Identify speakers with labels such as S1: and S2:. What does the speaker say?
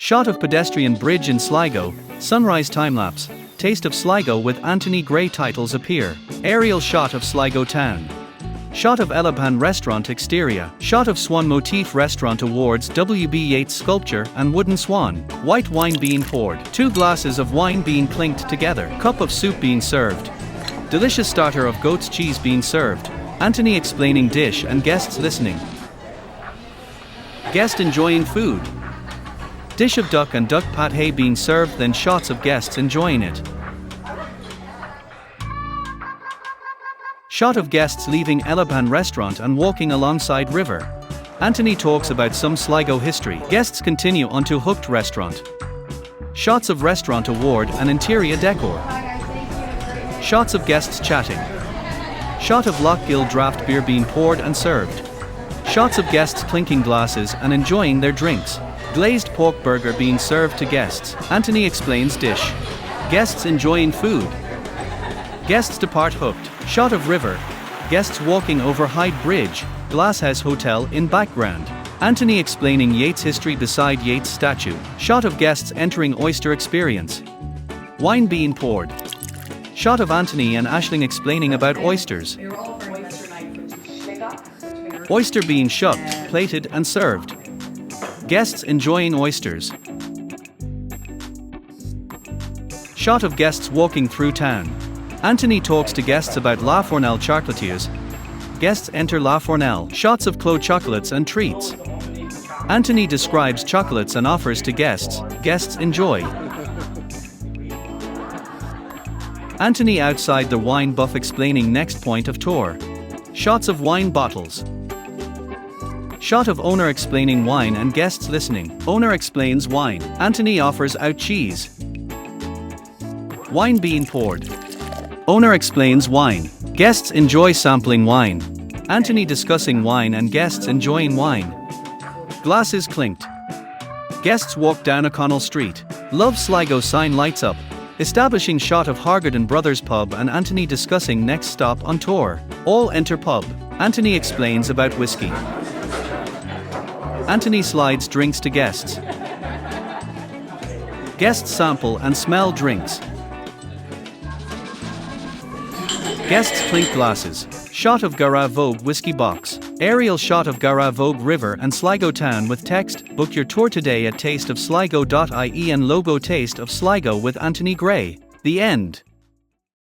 S1: Shot of pedestrian bridge in Sligo, sunrise timelapse, taste of Sligo with Anthony Gray titles appear. Aerial shot of Sligo town. Shot of Elaban restaurant exterior. Shot of Swan Motif Restaurant awards W.B. Yeats sculpture and wooden swan. White wine being poured. 2 glasses of wine being clinked together. Cup of soup being served. Delicious starter of goat's cheese being served. Anthony explaining dish and guests listening. Guest enjoying food. Dish of duck and duck pâté being served, then shots of guests enjoying it. Shot of guests leaving Elaban restaurant and walking alongside river. Anthony talks about some Sligo history. Guests continue onto Hooked restaurant. Shots of restaurant award and interior decor. Shots of guests chatting. Shot of Lochgill draft beer being poured and served. Shots of guests clinking glasses and enjoying their drinks. Glazed pork burger being served to guests. Anthony explains dish. Guests enjoying food. Guests depart hooked. Shot of river. Guests walking over Hyde Bridge. Glasshouse Hotel in background. Anthony explaining Yeats history beside Yeats statue. Shot of guests entering oyster experience. Wine being poured. Shot of Anthony and Aisling explaining about oysters. Oyster being shucked, plated and served. Guests enjoying oysters. Shot of guests walking through town. Anthony talks to guests about La Fournel chocolatiers. Guests enter La Fournel. Shots of Clos chocolates and treats. Anthony describes chocolates and offers to guests. Guests enjoy. Anthony outside the wine buff explaining next point of tour. Shots of wine bottles. Shot of owner explaining wine and guests listening. Owner explains wine. Anthony offers out cheese. Wine being poured. Owner explains wine. Guests enjoy sampling wine. Anthony discussing wine and guests enjoying wine. Glasses clinked. Guests walk down O'Connell Street. Love Sligo sign lights up. Establishing shot of Hargarden Brothers pub and Anthony discussing next stop on tour. All enter pub. Anthony explains about whiskey. Anthony slides drinks to guests. Guests sample and smell drinks. Guests clink glasses. Shot of Gara Vogue whiskey box. Aerial shot of Gara Vogue River and Sligo town with text, book your tour today at tasteofsligo.ie and logo Taste of Sligo with Anthony Gray. The end.